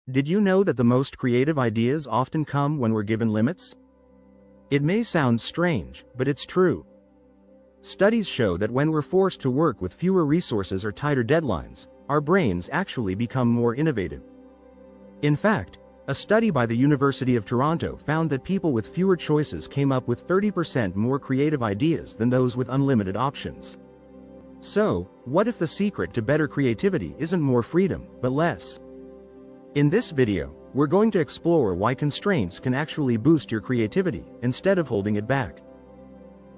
Did you know that the most creative ideas often come when we're given limits? It may sound strange, but it's true. Studies show that when we're forced to work with fewer resources or tighter deadlines, our brains actually become more innovative. In fact, a study by the University of Toronto found that people with fewer choices came up with 30% more creative ideas than those with unlimited options. So, what if the secret to better creativity isn't more freedom, but less? In this video, we're going to explore why constraints can actually boost your creativity instead of holding it back.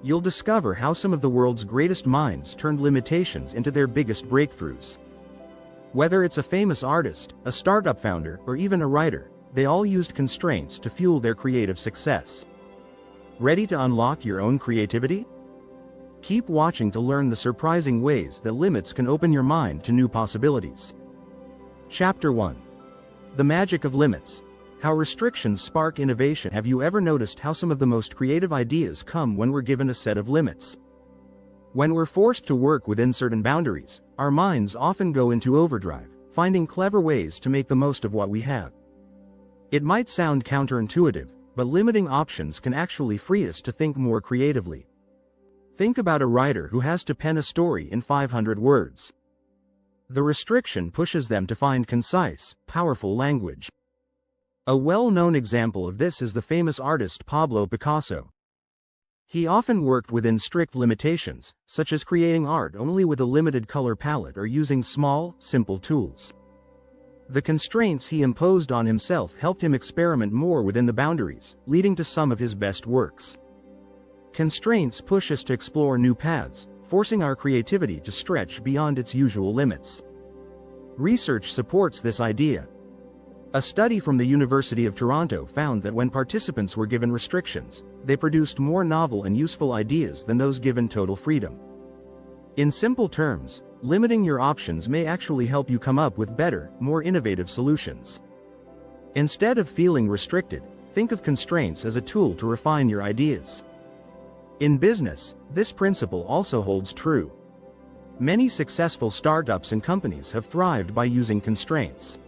You'll discover how some of the world's greatest minds turned limitations into their biggest breakthroughs. Whether it's a famous artist, a startup founder, or even a writer, they all used constraints to fuel their creative success. Ready to unlock your own creativity? Keep watching to learn the surprising ways that limits can open your mind to new possibilities. Chapter 1. The Magic of Limits. How restrictions spark innovation. Have you ever noticed how some of the most creative ideas come when we're given a set of limits? When we're forced to work within certain boundaries, our minds often go into overdrive, finding clever ways to make the most of what we have. It might sound counterintuitive, but limiting options can actually free us to think more creatively. Think about a writer who has to pen a story in 500 words. The restriction pushes them to find concise, powerful language. A well-known example of this is the famous artist Pablo Picasso. He often worked within strict limitations, such as creating art only with a limited color palette or using small, simple tools. The constraints he imposed on himself helped him experiment more within the boundaries, leading to some of his best works. Constraints push us to explore new paths, forcing our creativity to stretch beyond its usual limits. Research supports this idea. A study from the University of Toronto found that when participants were given restrictions, they produced more novel and useful ideas than those given total freedom. In simple terms, limiting your options may actually help you come up with better, more innovative solutions. Instead of feeling restricted, think of constraints as a tool to refine your ideas. In business, this principle also holds true. Many successful startups and companies have thrived by using constraints.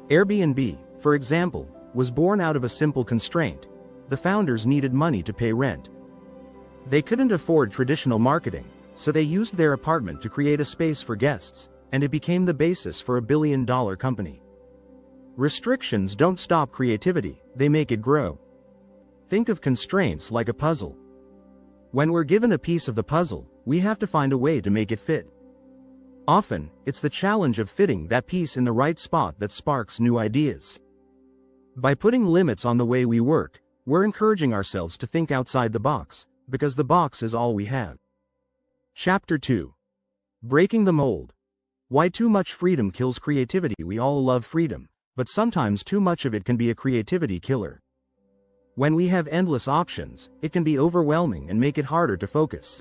Airbnb, for example, was born out of a simple constraint. The founders needed money to pay rent. They couldn't afford traditional marketing, so they used their apartment to create a space for guests, and it became the basis for a billion-dollar company. Restrictions don't stop creativity, they make it grow. Think of constraints like a puzzle. When we're given a piece of the puzzle, we have to find a way to make it fit. Often, it's the challenge of fitting that piece in the right spot that sparks new ideas. By putting limits on the way we work, we're encouraging ourselves to think outside the box, because the box is all we have. Chapter 2. Breaking the Mold. Why too much freedom kills creativity. We all love freedom, but sometimes too much of it can be a creativity killer. When we have endless options, it can be overwhelming and make it harder to focus.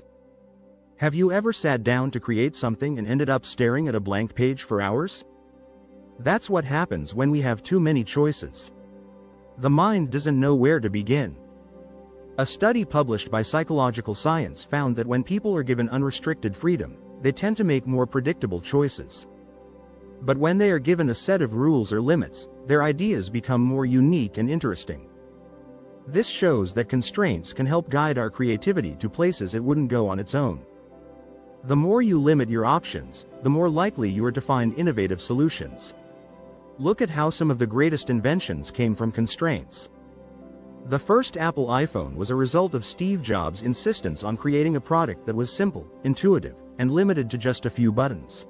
Have you ever sat down to create something and ended up staring at a blank page for hours? That's what happens when we have too many choices. The mind doesn't know where to begin. A study published by Psychological Science found that when people are given unrestricted freedom, they tend to make more predictable choices. But when they are given a set of rules or limits, their ideas become more unique and interesting. This shows that constraints can help guide our creativity to places it wouldn't go on its own. The more you limit your options, the more likely you are to find innovative solutions. Look at how some of the greatest inventions came from constraints. The first Apple iPhone was a result of Steve Jobs' insistence on creating a product that was simple, intuitive, and limited to just a few buttons.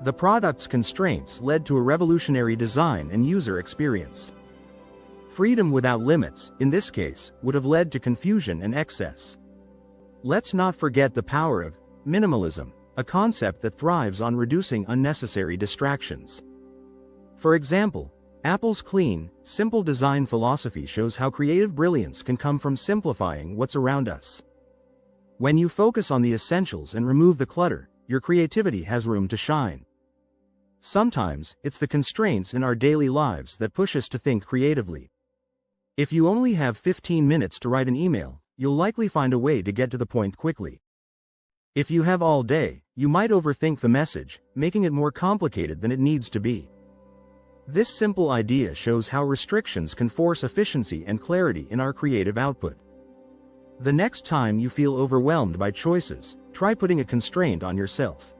The product's constraints led to a revolutionary design and user experience. Freedom without limits, in this case, would have led to confusion and excess. Let's not forget the power of minimalism, a concept that thrives on reducing unnecessary distractions. For example, Apple's clean, simple design philosophy shows how creative brilliance can come from simplifying what's around us. When you focus on the essentials and remove the clutter, your creativity has room to shine. Sometimes, it's the constraints in our daily lives that push us to think creatively. If you only have 15 minutes to write an email, you'll likely find a way to get to the point quickly. If you have all day, you might overthink the message, making it more complicated than it needs to be. This simple idea shows how restrictions can force efficiency and clarity in our creative output. The next time you feel overwhelmed by choices, try putting a constraint on yourself.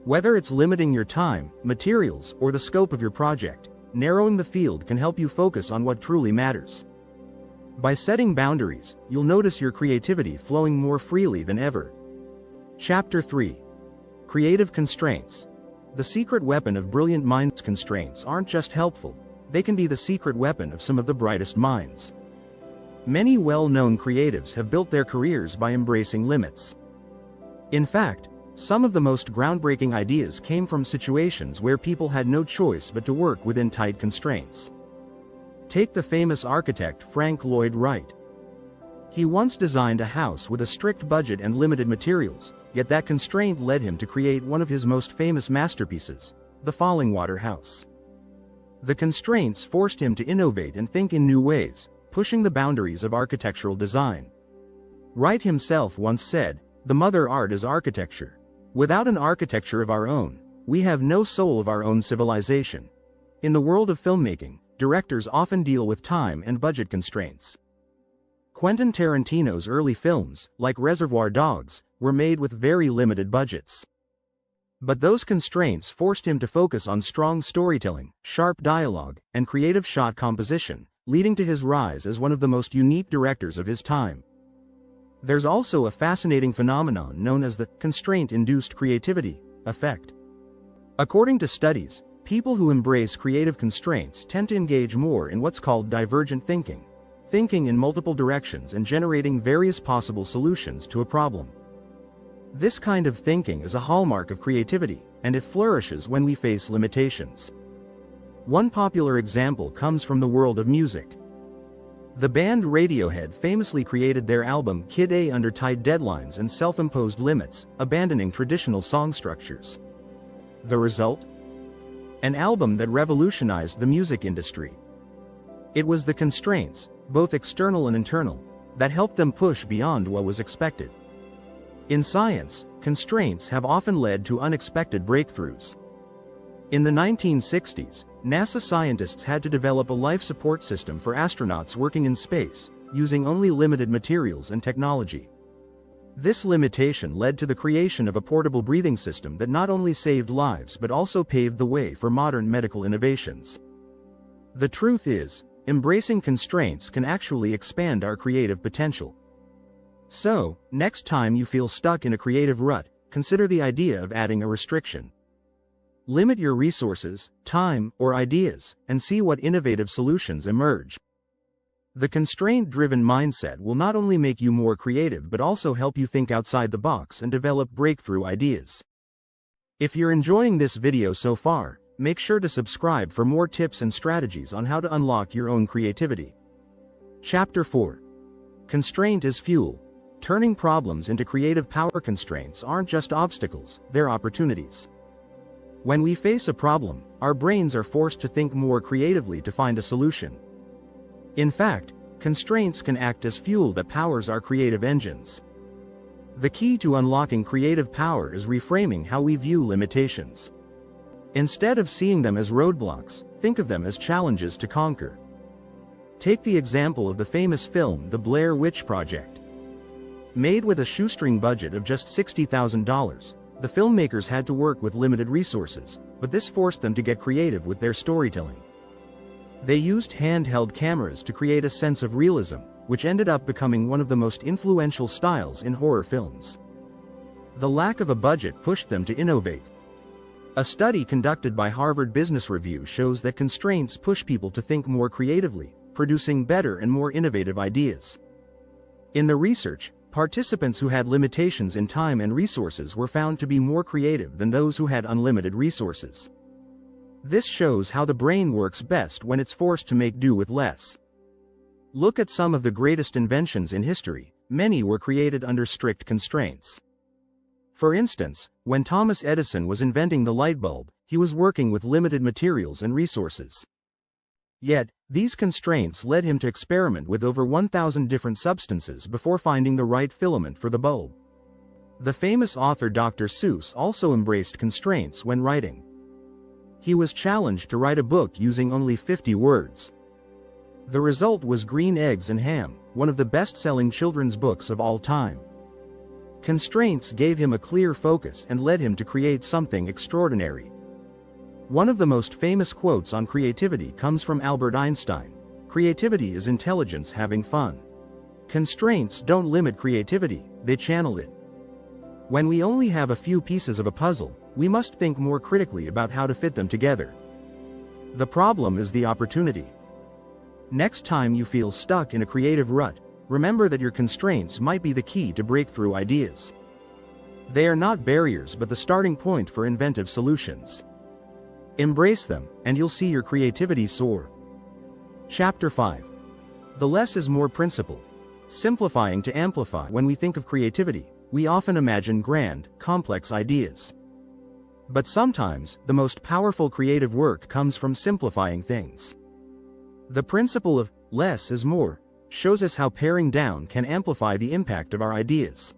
Whether it's limiting your time, materials, or the scope of your project, narrowing the field can help you focus on what truly matters. By setting boundaries, you'll notice your creativity flowing more freely than ever. Chapter 3. Creative Constraints. The secret weapon of brilliant minds. Constraints aren't just helpful, they can be the secret weapon of some of the brightest minds. Many well-known creatives have built their careers by embracing limits. In fact, some of the most groundbreaking ideas came from situations where people had no choice but to work within tight constraints. Take the famous architect Frank Lloyd Wright. He once designed a house with a strict budget and limited materials, yet that constraint led him to create one of his most famous masterpieces, the Fallingwater House. The constraints forced him to innovate and think in new ways, pushing the boundaries of architectural design. Wright himself once said, "The mother art is architecture. Without an architecture of our own, we have no soul of our own civilization." In the world of filmmaking, directors often deal with time and budget constraints. Quentin Tarantino's early films, like Reservoir Dogs, were made with very limited budgets. But those constraints forced him to focus on strong storytelling, sharp dialogue, and creative shot composition, leading to his rise as one of the most unique directors of his time. There's also a fascinating phenomenon known as the constraint-induced creativity effect. According to studies, people who embrace creative constraints tend to engage more in what's called divergent thinking, thinking in multiple directions and generating various possible solutions to a problem. This kind of thinking is a hallmark of creativity, and it flourishes when we face limitations. One popular example comes from the world of music. The band Radiohead famously created their album Kid A under tight deadlines and self-imposed limits, abandoning traditional song structures. The result? An album that revolutionized the music industry. It was the constraints, both external and internal, that helped them push beyond what was expected. In science, constraints have often led to unexpected breakthroughs. In the 1960s, NASA scientists had to develop a life support system for astronauts working in space, using only limited materials and technology. This limitation led to the creation of a portable breathing system that not only saved lives but also paved the way for modern medical innovations. The truth is, embracing constraints can actually expand our creative potential. So, next time you feel stuck in a creative rut, consider the idea of adding a restriction. Limit your resources, time, or ideas, and see what innovative solutions emerge. The constraint-driven mindset will not only make you more creative but also help you think outside the box and develop breakthrough ideas. If you're enjoying this video so far, make sure to subscribe for more tips and strategies on how to unlock your own creativity. Chapter 4. Constraint is fuel. Turning problems into creative power. Constraints aren't just obstacles, they're opportunities. When we face a problem, our brains are forced to think more creatively to find a solution. In fact, constraints can act as fuel that powers our creative engines. The key to unlocking creative power is reframing how we view limitations. Instead of seeing them as roadblocks, think of them as challenges to conquer. Take the example of the famous film The Blair Witch Project. Made with a shoestring budget of just $60,000, the filmmakers had to work with limited resources, but this forced them to get creative with their storytelling. They used handheld cameras to create a sense of realism, which ended up becoming one of the most influential styles in horror films. The lack of a budget pushed them to innovate. A study conducted by Harvard Business Review shows that constraints push people to think more creatively, producing better and more innovative ideas. In the research, participants who had limitations in time and resources were found to be more creative than those who had unlimited resources. This shows how the brain works best when it's forced to make do with less. Look at some of the greatest inventions in history. Many were created under strict constraints. For instance, when Thomas Edison was inventing the light bulb, he was working with limited materials and resources. Yet, these constraints led him to experiment with over 1,000 different substances before finding the right filament for the bulb. The famous author Dr. Seuss also embraced constraints when writing. He was challenged to write a book using only 50 words. The result was Green Eggs and Ham, one of the best-selling children's books of all time. Constraints gave him a clear focus and led him to create something extraordinary. One of the most famous quotes on creativity comes from Albert Einstein: "Creativity is intelligence having fun." Constraints don't limit creativity, they channel it. When we only have a few pieces of a puzzle, we must think more critically about how to fit them together. The problem is the opportunity. Next time you feel stuck in a creative rut, remember that your constraints might be the key to breakthrough ideas. They are not barriers but the starting point for inventive solutions. Embrace them, and you'll see your creativity soar. Chapter 5. The less is more principle. Simplifying to amplify. When we think of creativity, we often imagine grand, complex ideas. But sometimes, the most powerful creative work comes from simplifying things. The principle of less is more shows us how paring down can amplify the impact of our ideas.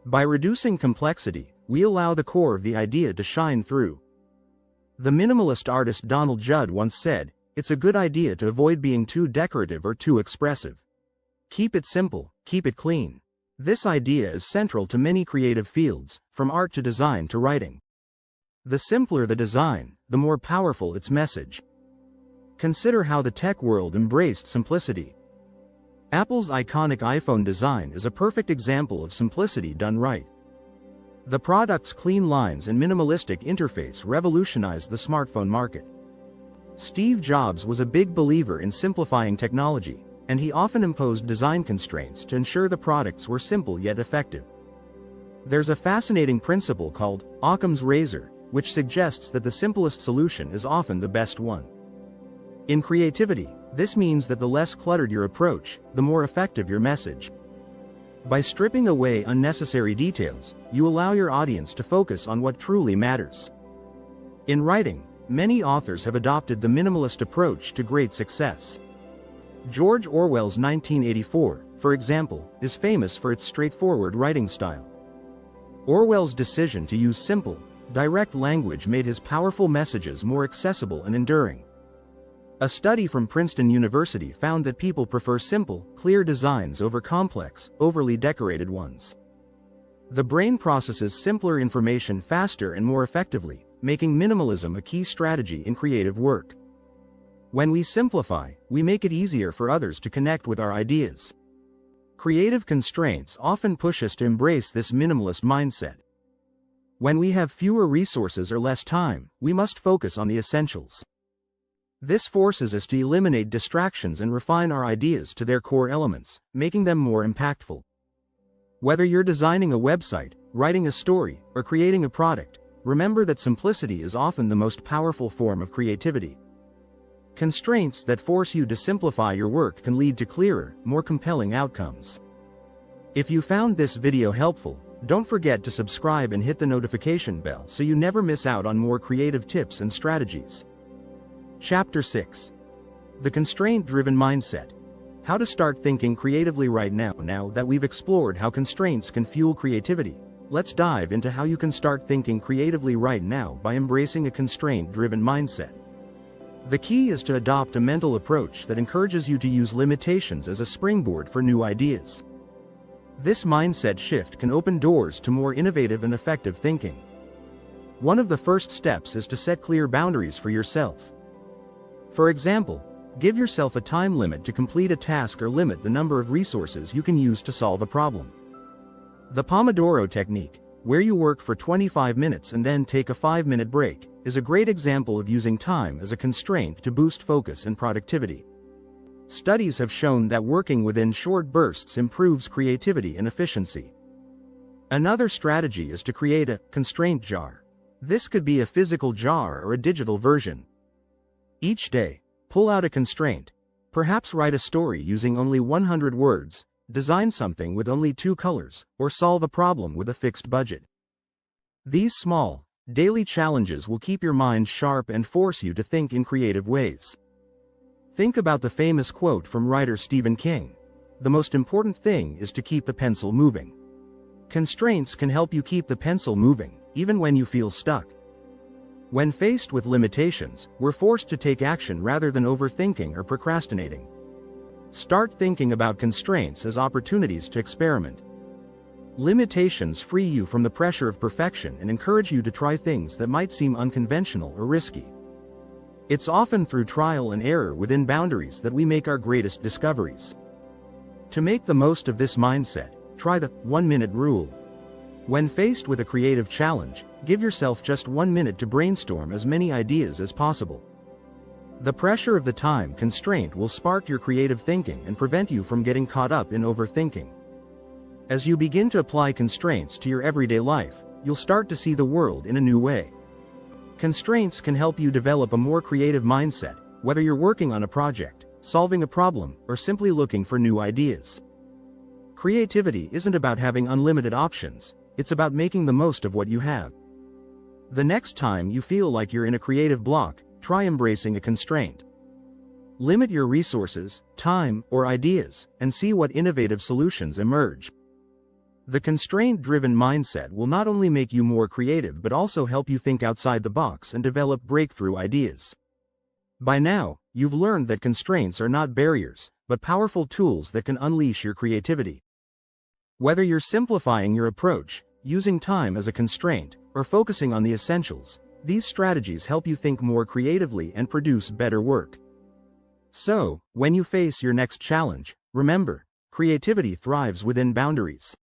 By reducing complexity, we allow the core of the idea to shine through. The minimalist artist Donald Judd once said, "It's a good idea to avoid being too decorative or too expressive. Keep it simple, keep it clean." This idea is central to many creative fields, from art to design to writing. The simpler the design, the more powerful its message. Consider how the tech world embraced simplicity. Apple's iconic iPhone design is a perfect example of simplicity done right. The product's clean lines and minimalistic interface revolutionized the smartphone market. Steve Jobs was a big believer in simplifying technology, and he often imposed design constraints to ensure the products were simple yet effective. There's a fascinating principle called Occam's razor, which suggests that the simplest solution is often the best one. In creativity, this means that the less cluttered your approach, the more effective your message. By stripping away unnecessary details, you allow your audience to focus on what truly matters. In writing, many authors have adopted the minimalist approach to great success. George Orwell's 1984, for example, is famous for its straightforward writing style. Orwell's decision to use simple, direct language made his powerful messages more accessible and enduring. A study from Princeton University found that people prefer simple, clear designs over complex, overly decorated ones. The brain processes simpler information faster and more effectively, making minimalism a key strategy in creative work. When we simplify, we make it easier for others to connect with our ideas. Creative constraints often push us to embrace this minimalist mindset. When we have fewer resources or less time, we must focus on the essentials. This forces us to eliminate distractions and refine our ideas to their core elements, making them more impactful. Whether you're designing a website, writing a story, or creating a product, remember that simplicity is often the most powerful form of creativity. Constraints that force you to simplify your work can lead to clearer, more compelling outcomes. If you found this video helpful, don't forget to subscribe and hit the notification bell so you never miss out on more creative tips and strategies. Chapter 6. The Constraint-Driven Mindset. How to start thinking creatively right now. Now that we've explored how constraints can fuel creativity, let's dive into how you can start thinking creatively right now by embracing a constraint-driven mindset. The key is to adopt a mental approach that encourages you to use limitations as a springboard for new ideas. This mindset shift can open doors to more innovative and effective thinking. One of the first steps is to set clear boundaries for yourself. For example, give yourself a time limit to complete a task or limit the number of resources you can use to solve a problem. The Pomodoro technique, where you work for 25 minutes and then take a 5-minute break, is a great example of using time as a constraint to boost focus and productivity. Studies have shown that working within short bursts improves creativity and efficiency. Another strategy is to create a constraint jar. This could be a physical jar or a digital version. Each day, pull out a constraint. Perhaps write a story using only 100 words, design something with only 2 colors, or solve a problem with a fixed budget. These small, daily challenges will keep your mind sharp and force you to think in creative ways. Think about the famous quote from writer Stephen King: "The most important thing is to keep the pencil moving." Constraints can help you keep the pencil moving, even when you feel stuck. When faced with limitations, we're forced to take action rather than overthinking or procrastinating. Start thinking about constraints as opportunities to experiment. Limitations free you from the pressure of perfection and encourage you to try things that might seem unconventional or risky. It's often through trial and error within boundaries that we make our greatest discoveries. To make the most of this mindset, try the 1-minute rule. When faced with a creative challenge, give yourself just 1 minute to brainstorm as many ideas as possible. The pressure of the time constraint will spark your creative thinking and prevent you from getting caught up in overthinking. As you begin to apply constraints to your everyday life, you'll start to see the world in a new way. Constraints can help you develop a more creative mindset, whether you're working on a project, solving a problem, or simply looking for new ideas. Creativity isn't about having unlimited options, it's about making the most of what you have. The next time you feel like you're in a creative block, try embracing a constraint. Limit your resources, time, or ideas, and see what innovative solutions emerge. The constraint-driven mindset will not only make you more creative but also help you think outside the box and develop breakthrough ideas. By now, you've learned that constraints are not barriers, but powerful tools that can unleash your creativity. Whether you're simplifying your approach, using time as a constraint, or focusing on the essentials, these strategies help you think more creatively and produce better work. So, when you face your next challenge, remember, creativity thrives within boundaries.